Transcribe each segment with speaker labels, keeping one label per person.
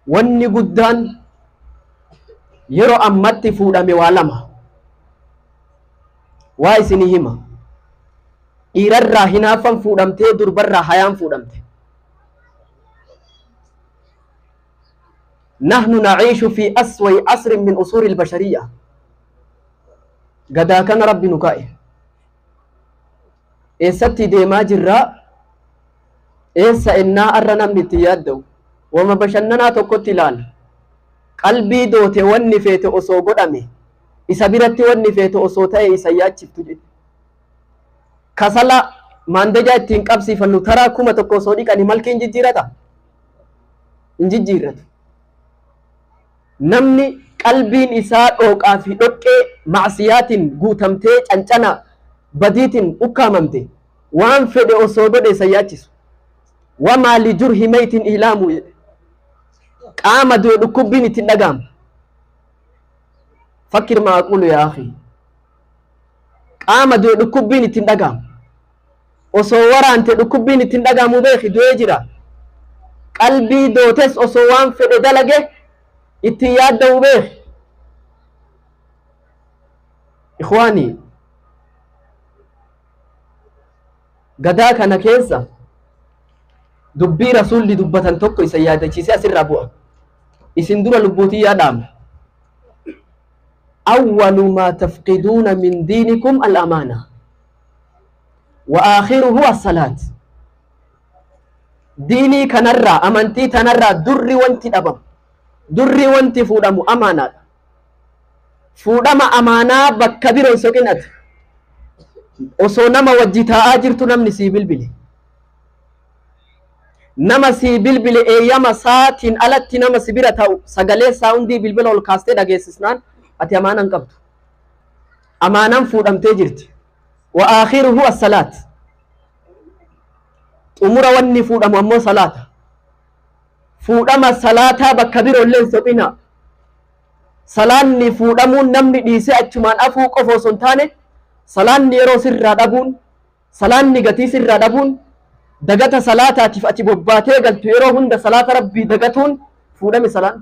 Speaker 1: wanni guddaan yeroo ammatti fuudhame waa lama waa isinii hima dhiirarraa hinaafan fuudhamtee durbarraa hayaan fuudhamte نحن نعيش في أسوأ عصر من عصور البشرية قدا كان ربي نكائه إيستي ديما جرا إيسا إنا أرنا من تيادو وما بشننا تقوت لال قلبي دوتي ونفيت أسو قدامي إسا برتي ونفيت أسو تاي إسا ياتشف تجد كسلا ماندجا تنقبسي فلو ترى كما تقو صديق أني ملك انججيرتا انججيرتا namni qalbiin isaa dhooqaa fi dhoqqee macsiyaatiin guutamtee cancana badiitiin ukkaamamte waan fedhe osoo godhe isa yaachisu wamaa lijurhi maytin ihlaamu jedhe qaama du'e dhukkubbiin ittiin dhaga'ama fakkir maa aqulu yaa akhi qaama du'e dhukkubbiin ittiin dhaga'ama osoo waraante dhukkubbiin ittiin dhaga'amu beeki du'ee jira qalbii dootes osoo waan fedhe dalage اتياد دوبه إخواني قداك أنا كيسا دبي رسول لي دبتن توكو يسيادة چيسي أسر ربوه يسندور لبوتي يا دام أول ما تفقدون من دينكم الأمانة وآخره هو الصلاة ديني كنرى أمانتي تنرى دري وانتي دبم durri wanti fuudhamu amaanaadha fuudhama amaanaa bakka biroo soqinati osoo nama wajji taa'aa jirtu namni sii bilbile nama sii bilbile eeyyama saatiin alatti nama si bira ta'u sagalee saawundii bilbila ol kaastee dhageessisnaan ati amaanaan qabdu amaanaan fuudhamtee jirti wa aakhiruhu as-salaat xumura wanni fuudhamu ammoo salaata fuudhama salaataa bakka biroo illee soqina salaanni fuudhamuun namni dhiisee achumaan afuu qofa osoo hin taane salaanni yeroo sirraa dhabuun salaanni gatii sirraa dhabuun dagata salaataatiif ati bobbaatee galtu yeroo hunda salaata rabbii dagatuun fuudhame salaan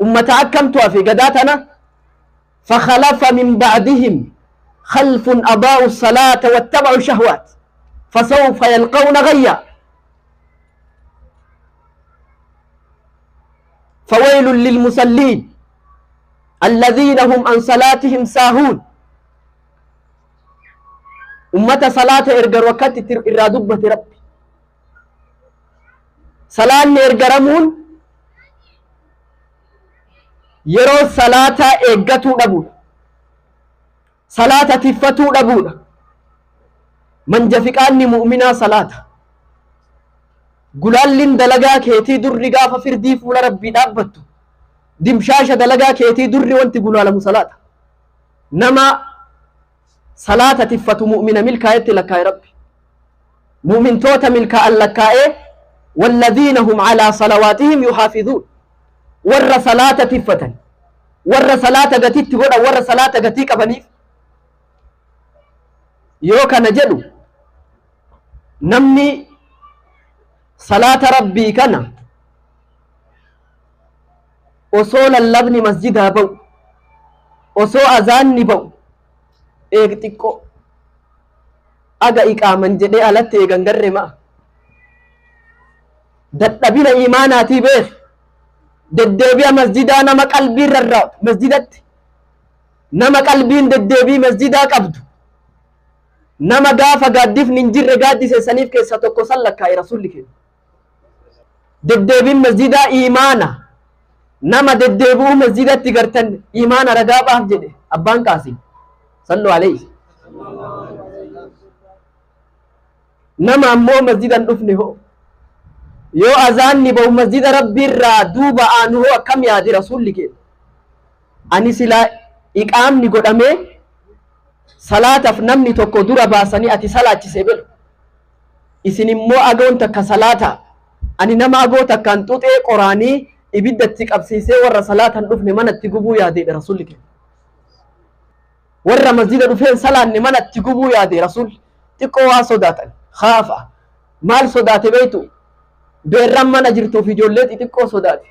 Speaker 1: ummata akkamtu afi gadaa tana فخلف من بعدهم خلف أضاعوا الصلاة واتبعوا الشهوات فسوف يلقون غيا فويل للمصلين الذين هم عن صلاتهم ساهون أمة صلاة إرجر وقت إرادبة ربي صلاة إرجرمون يرو صلاة إيجاتو دبود صلاة تفتو دبود من جفقاني مؤمنا صلاة gulaalliin dalagaa keetii durri gaafa firdii fuula rabbii dhaabbattu dimshaasha dalagaa keetii durri wanti gulaalamu salaata nama salaata tiffatu mu'mina milkaayetti lakkaa'e rabbi mu'mintoota milkaa'an lakkaa'e والذين هم على صلواتهم يحافظون ور صلاة تفتن ور صلاة قتيت تقول ور صلاة قتيك أبنيف يوكا نجلو نمني صلاة ربي كنا وصول اللبن مسجدها بو وصو أذان بو إيكتكو أغا إقامن جدي ألت إيغنگر ما دتبين إيماناتي بيخ ددبيا مسجدا نما قلبي رراو مسجدت نما قلبين ددبي مسجدا قبدو نما غافا غادف ننجر غادي سنيف كيسا توكو سلكا رسولك ددبين مسجدا إيمانا نما ددبو مسجدا تغرتن إيمانا رقابا جده أبان قاسم صلوا عليه نما أمو مسجدا نفنه يو أذاني بو مسجد ربي را دوبا آنه كم يادي رسولك أني سلا إقامني قد أمي صلاة فنمني توكو دورا باساني أتي صلاة سيبل إسني مو أغون تكا صلاة أني نما أغو تكا انتوت قراني إبدت تكابسيسي ورى صلاة نفني من التقبو يادي رسولك ورى مسجد رفين صلاة من التقبو يادي رسول تقوى صداتا خافة مال صدات بيتو beerran mana jirtuuf ijoollee xixiqqoo sodaate.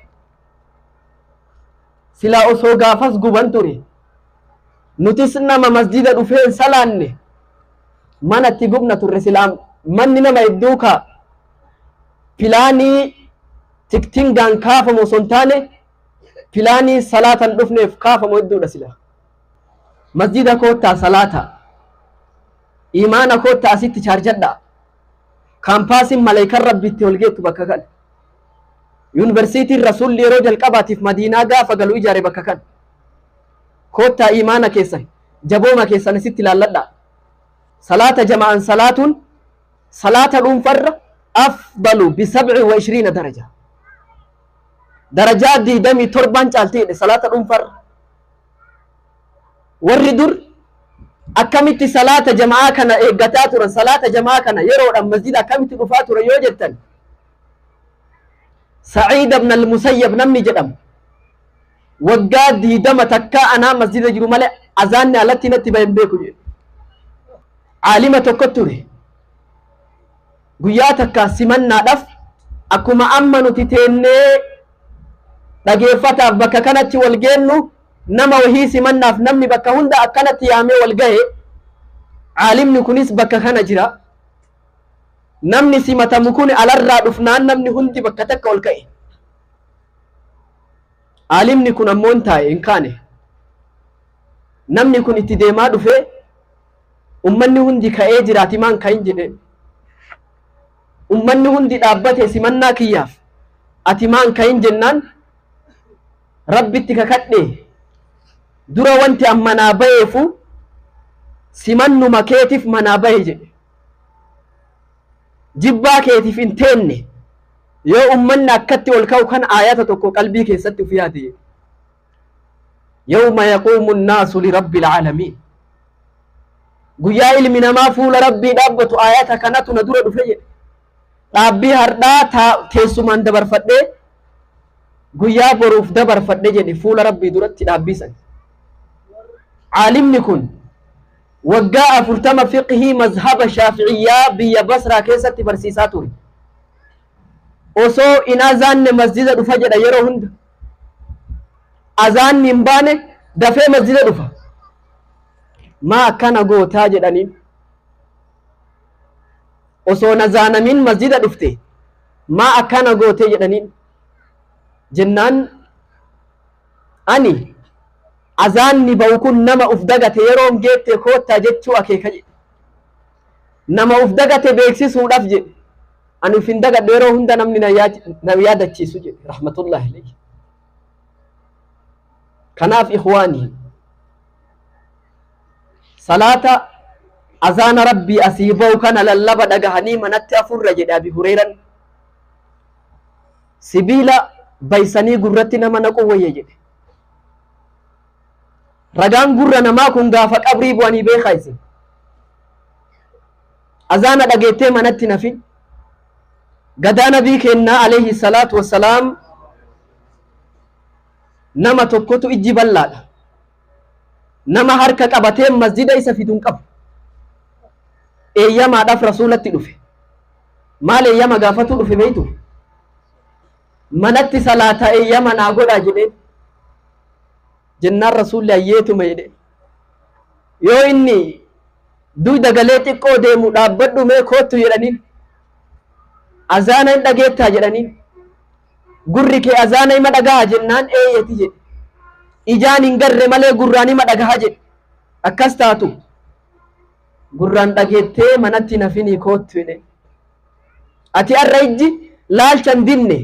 Speaker 1: Silaa osoo gaafas guban ture. Nutis nama masjida dhufee hin salaanne manatti gubna turre. Silaa manni nama hedduu kaa pilaanii tiktingaan kaafamu osoo hin taane pilaanii salaatan dhufneef kaafamu hedduudha. Silaa masjida koottaa salaata, imaana koottaa asitti chaarjadha. Kaampaasiin malaayikaan rabbitti ol geettu bakka kan. Yuunivarsiitiin rasuulli yeroo jalqabaatiif Madiinaa gaafa galu ijaare bakka kan. Koottaa imaana keessan jabooma keessan asitti ilaalladha. Salaata jama'an salaatuun salaata dhuunfarra afdalu bi27 daraja. Darajaa 27 caaltiidhe salaata dhuunfarra. Warri dur akkamitti salaata jama'aa kana eeggataa turan, salaata jama'aa kana yeroodhaan masjida akkamitti dhufaa turan yoo jettan, Sa'iid ibn al-Musayyab namni jedhamu waggaa 20 takkaa anaa masjida jiru malee azaanni alatti natti bahin beeku jedhe. Aalima tokko ture. Guyyaa takka simannaadhaaf akkuma amma nuti teennee dhageeffataaf bakka kanatti wal geennu nama wahii simannaaf namni bakka hunda akkanatti yaamee wal gahe. Aalimni kunis bakka kana jira. Namni simatamu kun alarraa dhufnaan namni hundi bakka takka ol ka'e. Aalimni kun ammoo hin taa'e hin kaane. Namni kun itti deemaa dhufe ummanni hundi ka'ee jiraati maan ka'in jedhe. Ummanni hundi dhaabbate simannaa kiyyaaf ati maan ka'in jennaan rabbitti kakadhe dura wanti ammanaa baheefu simannuma keetiif manaa bahe jedhe. Jibbaa keetiif hin teenne yoo ummanni akkatti ol ka'u kan aayata tokko qalbii keessatti uf yaade. Yawma yaquumu nnaasu lirabbil aalamiin. Guyyaa ilmi namaa fuula rabbii dhaabbatu aayata kanatu na dura dhufe jedhe. Dhaabbii hardhaa teessumaan dabarfadhee guyyaa boruuf dabarfadhe jedhe fuula rabbii duratti dhaabbisan. Aalimni kun waggaa 40 fiqhii mazhaba shaafi'iyyaa biyya Basraa keessatti barsiisaa ture. Osoo in azaanne masjida dhufa jedha yeroo hunda. Azaanni hin baane dafee masjida dhufa. Maa akkana gootaa jedhaniin. Osoo nazaanamin masjida dhufte maa akkana gootee jedhaniin. Jennaan ani azaanni ba'u kun nama uf dagate yeroon geette koottaa jechuu akeeka jedhe. Nama uf dagate beeksisuudhaaf jedhe. Ani uf hin dagadhe yeroo hunda namni na yaadachiisu jedhe rahmatullahi alayhi. Kanaaf ikhwaanii salaata azaana rabbii asii ba'u kana lallaba dhagahanii manatti afurra jedhe Abi Hureyran. Sibiila baysanii gurratti nama naqu wayya jedhe. Ragaan gurra namaa kun gaafa qabrii bu'anii beekaa isin. Azaana dhageettee manatti nafin. Gadaa nabii kennaa alayhi salaatu wassalaam nama tokkotu ijji bal'aadha. Nama harka qabatee masjida isa fiduun qabu. Eeyyamaadhaaf rasuulatti dhufe. Maal eeyyama gaafatu dhufe beeytu? Manatti salaata eeyyama naa godhaa jedheen. Jennaan rasuulli ayyeetuma jedhe. Yoo inni duyda galee xiqqoo deemu dhaabbadhu mee koottu jedhaniin. Azaana hin dhageettaa jedhaniin. Gurri kee azaana hima dhagaha jennaan eeyyeti jedhe. Ijaan hin garre malee gurraan hima dhagaha jedhe. Akkas taatu. Gurraan dhageettee manatti nafinii koottu jedhe. Ati arra ijji laalcha hin dinne.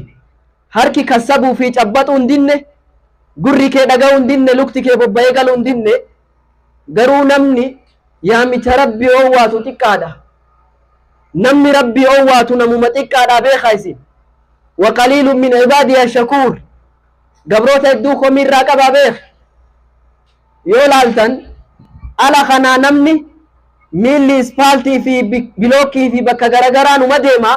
Speaker 1: Harki kassabuu fi cabbaxuu hin dinne. Gurri kee dhaga'uu hin dinne. Lukti kee bobba'ee galuu hin dinne. Garuu namni yaamicha rabbii oowwaatu xiqqaadha. Namni rabbii oowwaatu namuma xiqqaadha beekaa isin. Waqaliilu min cibaadiya shakuur. Gabroota hedduu komii irraa qabaa beek. Yoo laaltan ala kanaa namni miilli ispaaltii fi bilookii fi bakka garagaraa numa deema.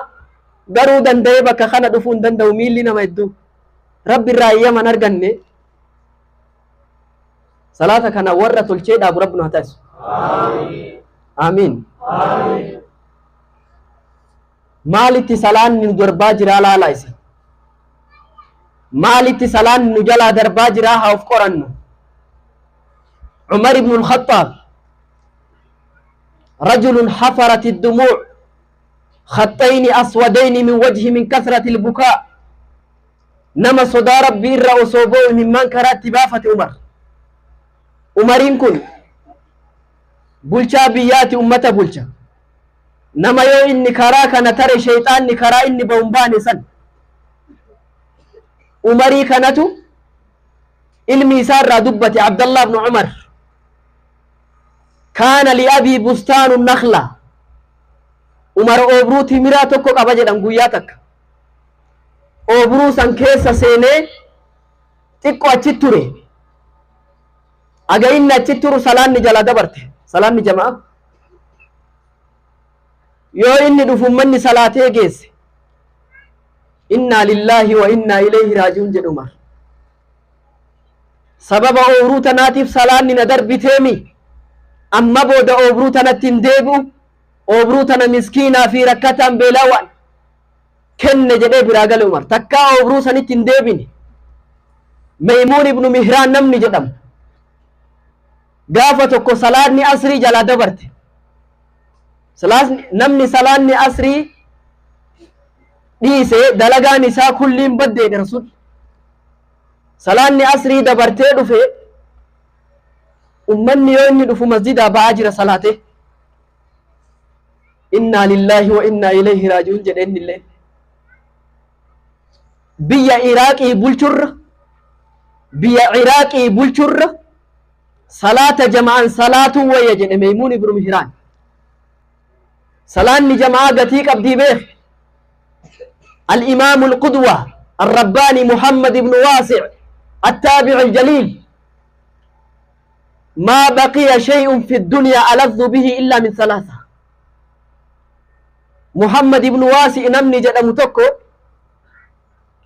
Speaker 1: Garuu danda'ee bakka kana dhufuu hin danda'u miilli nama hedduu. Rabbi irraa eeyyaman arganne. Salaata kana warra tolcheedhaaf rabbi nu haa taasisu. Amiin. maalitti salaan nu darbaa jira laala isi maalitti salaan nu jalaa darbaa jira haa of qorannu عمر بن الخطاب رجل حفرت الدموع خطين أسودين من وجه من كثرة البكاء نما صدى ربي إرى وصوبه ممن كرات بافة عمرين كن بلشا بيات أمة بلشا نما يو إني كراك نتري شيطان نكرا إني بومباني سن عمري كانتو علمي سار دبة عبد الله بن عمر كان لأبي بستان النخلة عمر أوبرو تمرا توكو قبجة دنگوياتك أوبرو سنكيس سيني تكو أچتوري أغا إن أچتورو سلان نجلا دبرته سلان نجماعة يو إني دفن مني صلاته جيس إنا لله وإنا إليه راجعون جد عمر سبب أوبرو تناتف سلان ندر بتيمي أما بودا أوبرو تنتين ديبو أوبرو تنا مسكينا في ركعة بلاوان كن جدي براغل عمر تكا أوبرو سنتين ديبني ميمون ابن مهران نمني جدم غافتو صلاني أسري جلا دبرت نمني صلاني أسري ديسه دلغاني سا كلين بدي رسول صلاني أسري دبرتي دفه أمني يوني دفو مسجد باجر صلاته إنا لله وإنا إليه راجعون جدين الله بيا عراقي بلشر بيا عراقي بلشر صلاة جماعة صلاة ويجن ميمون بن مهران صلاة جماعة قتيك أبدي بيخ الإمام القدوة الرباني محمد بن واسع التابع الجليل ما بقي شيء في الدنيا ألذ به إلا من ثلاثة محمد بن واسع نمني جد متوكو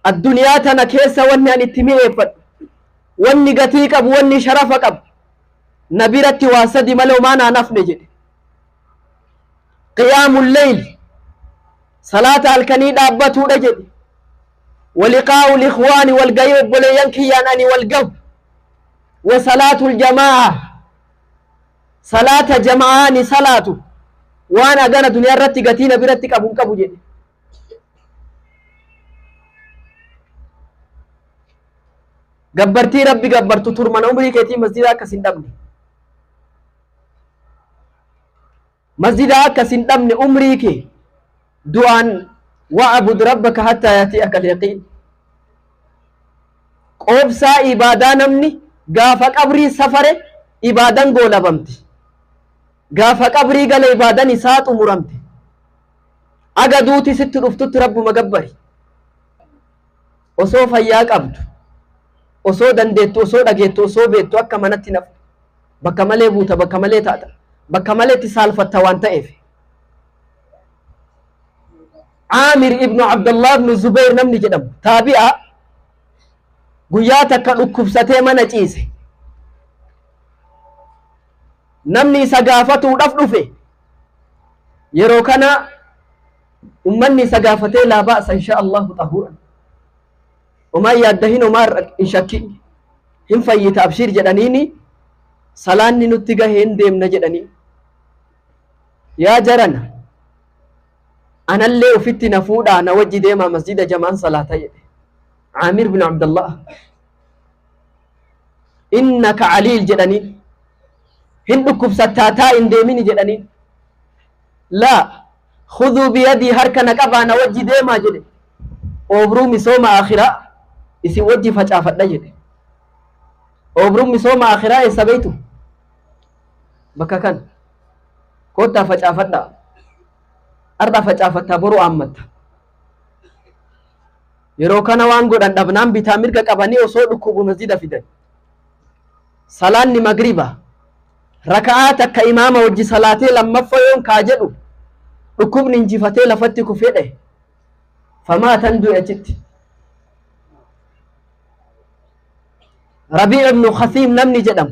Speaker 1: الدنيا تنكيس واني أن اتميئ واني قتيك أب واني شرفك أب نبيرت واسدي ملو مانا نفني جد قيام الليل صلاة الكنيد أبتو رجل ولقاء الإخوان والقيب ولينكيان أني والقب وصلاة الجماعة صلاة جماعاني صلاة وانا أغانا دنيا رتي قتينا برتك أبو كبو جد قبرتي ربي قبرتو ترمان عمري كيتي مسجدها كسندمني مسجدها كسندمني عمري كي دعان وعبد ربك حتى يأتيك اليقين قوبسا إبادة نمني غافا قبري سفره إبادان قولا بمتي غافا قبري قال إبادان إسات أمرمتي أغا دوتي ست رفتت رب مقبري وصو فياك أبدو وصو دندت وصو دقيت وصو بيت وكا منتي نف بكا ملي بوتا بكا ملي تاتا بكا ملي تسالفة توان تأيف عامر ابن عبد الله بن الزبير نمني جدم تابعا قياتا كالكبسة من أجيسي نمني سقافتو رفضفه يروكنا أمني سقافته لا بأس إن شاء الله طهورا وما يدهين وما إن شكي هم فايت أبشير جدنيني سلاني نتقهين ديم نجدني يا جرنا أنا اللي وفت نفودا أنا وجي ديما مسجد جمان صلاة عامر بن عبد الله إنك عليل جدني هندكم ستاتا إن ديميني جدني لا خذوا بيدي هركنا كبانا وجي ديما جدي أوبرو مسوما آخرة إسي وجي فجافت جدي أوبرو مسوما آخرة إسابيتو بكا كان كوتا فجافت أرضا فجافت برو أمت يروكنا وانغو دان دبنام بيتا ميركا قباني وصو دكوبو مسجد فيدن صلاني مغربا ركعاتك كإمام وجي صلاتي لما فيون كاجدو دكوب ننجفتي لفتي كفيده فما تندو يجت ربيع بن خثيم نمني جدم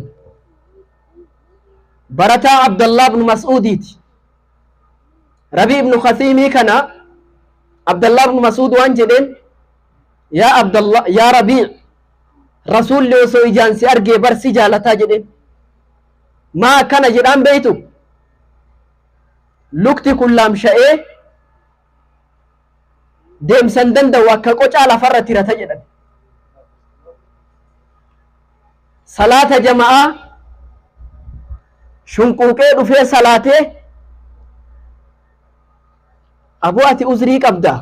Speaker 1: برتا عبد الله بن مسعوديت ربيع بن خثيمي كان Abdallah ibn Mas'ud waan jedheen yaa Abdallah yaa Rabii' rasuulli osoo ijaan si argee barsi jaalataa jedheen maa akkana jedhaan beeytu lukti kun laamsha'ee deemsan danda'u akka qocaa lafarra tirata jedhan salaata jama'aa shunquuqee dhufee salaatee aboo ati uzrii qabda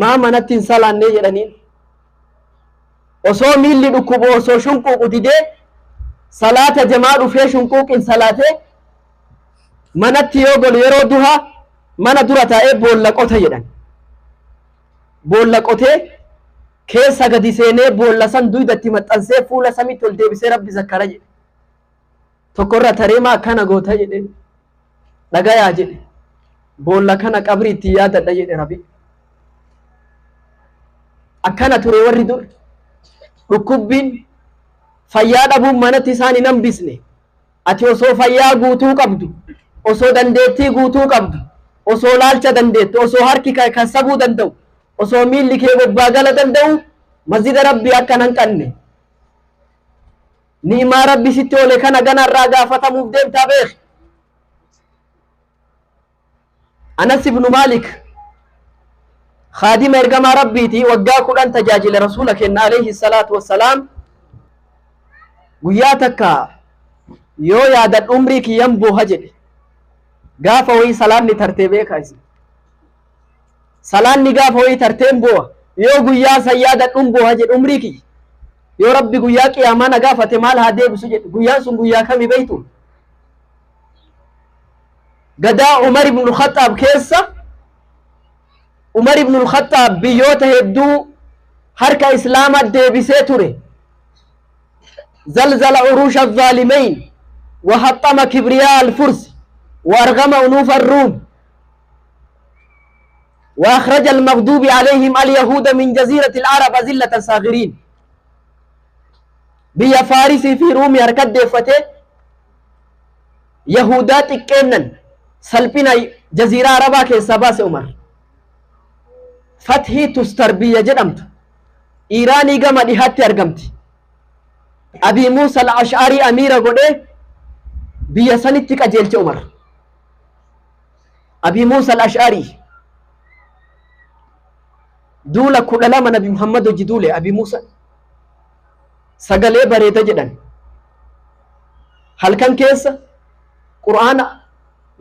Speaker 1: maa manatti hin salaannee jedhaniin osoo miilli dhukkubu osoo shunquuqu didee salaata jamaa dhufee shunquuqin salaatee manatti yoo golu yeroo duhaa mana dura taa'ee boolla qota jedhan boolla qotee keessa gadi seenee boolla san duydatti maxxansee fuula samitti ol deebisee rabbi zakkara jedhe tokkorra tareema akkana goota jedhe dhagayaa jedhe boolla kana qabri itti yaadadha jedhe rabbi akkana ture warri dur dhukkubbiin fayyaa dhabuun manatti isaan hin hambisne ati osoo fayyaa guutuu qabdu osoo dandeettii guutuu qabdu osoo laalcha dandeettu osoo harki kassabuu danda'u osoo miilli kee bobbaa gala danda'u masjida rabbii akkan hanqanne ni'imaa rabbi sitti oole kana ganarraa gaafatamuuf deemtaa beek Anas ibnu Maalik خادم ارغما ربيتي وقا قران تجاجل رسولك ان عليه الصلاه والسلام غياتك يو ياد عمرك ينبو هجد غافوي سلام ترتيبه كايس سلام غافوي ترتيب بو يو غيا سياد عمبو هجد عمرك يو ربي غيا قيامنا غافته مال هدي بسجد غيا سن غيا كم بيتو غدا عمر بن الخطاب كيسا عمر بن الخطاب بيوته هدو حركة إسلام الدبسة توري زلزل عروش الظالمين وحطم كبرياء الفرس وأرغم أنوف الروم وأخرج المغضوب عليهم اليهود من جزيرة العرب أذلة صاغرين بيا فارسي في روم يركد دفته يهودات كنن سلبنا جزيرة عربة كسباس عمر فتحي تستربية جدمت إيراني قام ديهاتي أرقمت أبي موسى الأشعري أمير قده بيا سنتك أجيلت عمر أبي موسى الأشعري دولا كل لما نبي محمد جدولي أبي موسى سقلي بريتا جدا هل كان كيس قرآن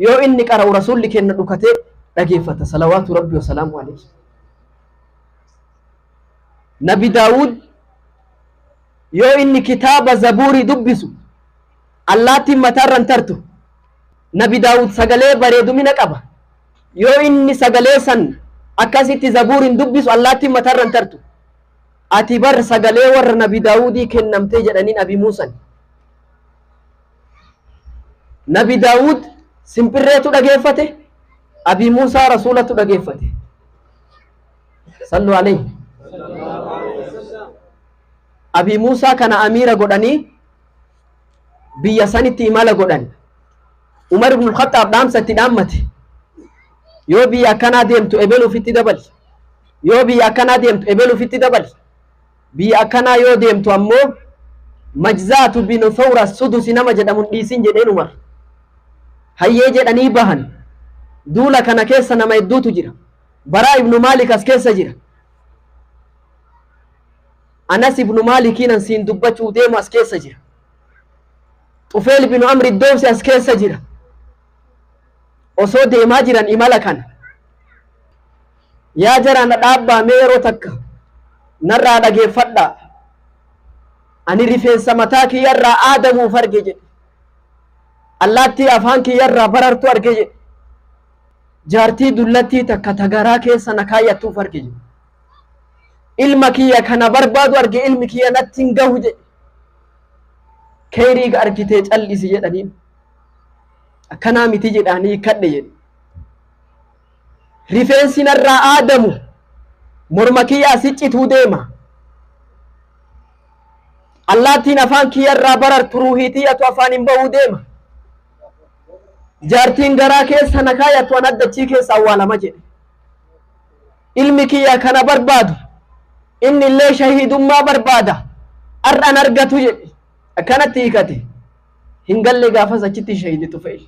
Speaker 1: يو إنك أرى رسول لك إن نكتب أجيفة صلوات ربي وسلامه عليه نبي داود يو إني كتاب زبوري دبسو الله تمترن ترتو نبي داود سغلي بريدو من قبا يو إني سغلي سن أكاسيتي زبوري دبسو الله تمترن ترتو أتبر سغلي ور نبي داودي كن نمتي جدنين أبي موسى نبي داود سمبريتو دغيفته أبي موسى رسولته دغيفته صلوا عليه أبي موسى كان أمير قدني بيا سنتي مالا قدن عمر بن الخطاب دام ستي دامتي يو بيا كان ديمتو إبلو في تدبل يو بيا كان ديمتو إبلو في تدبل بيا كان يو ديمتو أمو مجزات بن ثورة السدس نما جدامون ديسين جدين عمر هيا جدني بهن دولا كان كيسا نما يدو تجرى براء ابن مالك أس كيسا جرى أنس بن مالك نسين دبتشو ديم أس كيسا جرى طفيل بن عمرو الدوسي أس كيسا جرى osoo deemaa jiran imala kana yaa jara na dhaabbaa mee yeroo takka narraa dhageeffadha ani rifeensa mataa kiyyarraa aadamuuf arge jedhe allaattii afaan kiyyarraa barartu arge jedhe jaartii dullattii takka tagaraa keessa na kaayyattuuf arge jedhe ilma kiyya kana barbaadu arge ilmi kiyya natti hin gahu jedhe keerii argitee callisi jedhaniin akkanaa miti jedhanii kadhe jedhe rifeensi narraa aadamu morma kiyyaa siccituu deema allaattiin afaan kiyyarraa barartu ruuhiitiyyatu afaan hin bahuu deema jaartiin garaa keessa na kaayyattu an addachii keessa awwaalama jedhe ilmi kiyya kana barbaadu inni illee shahiidummaa barbaada ar'an argatu jedhe akkanatti hiikate hin galle gaafas achitti shahiiditu fe'e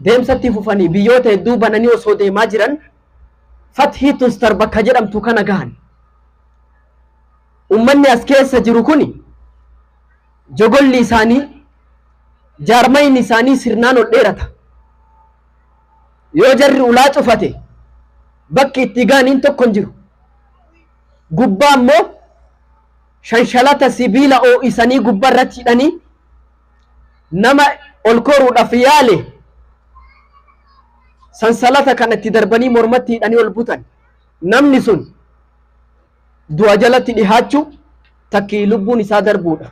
Speaker 1: deemsatti fufanii biyyoota hedduu bananii osoo deemaa jiran fathii tustar bakka jedhamtu kana gahan ummanni as keessa jiru kuni jogolli isaanii jaarmayni isaanii sirnaan ol dheerata yoo jarri ulaa cufate bakki itti gaaniin tokko hin jiru gubbaa ammoo shanshalata sibiila oo'isanii gubbaa irratti hidhanii nama ol koruudhaaf yaale sansalata kana itti darbanii mormatti hidhanii ol butan namni sun du'a jalatti dhihaachuu takkii lubbuun isaa darbuudha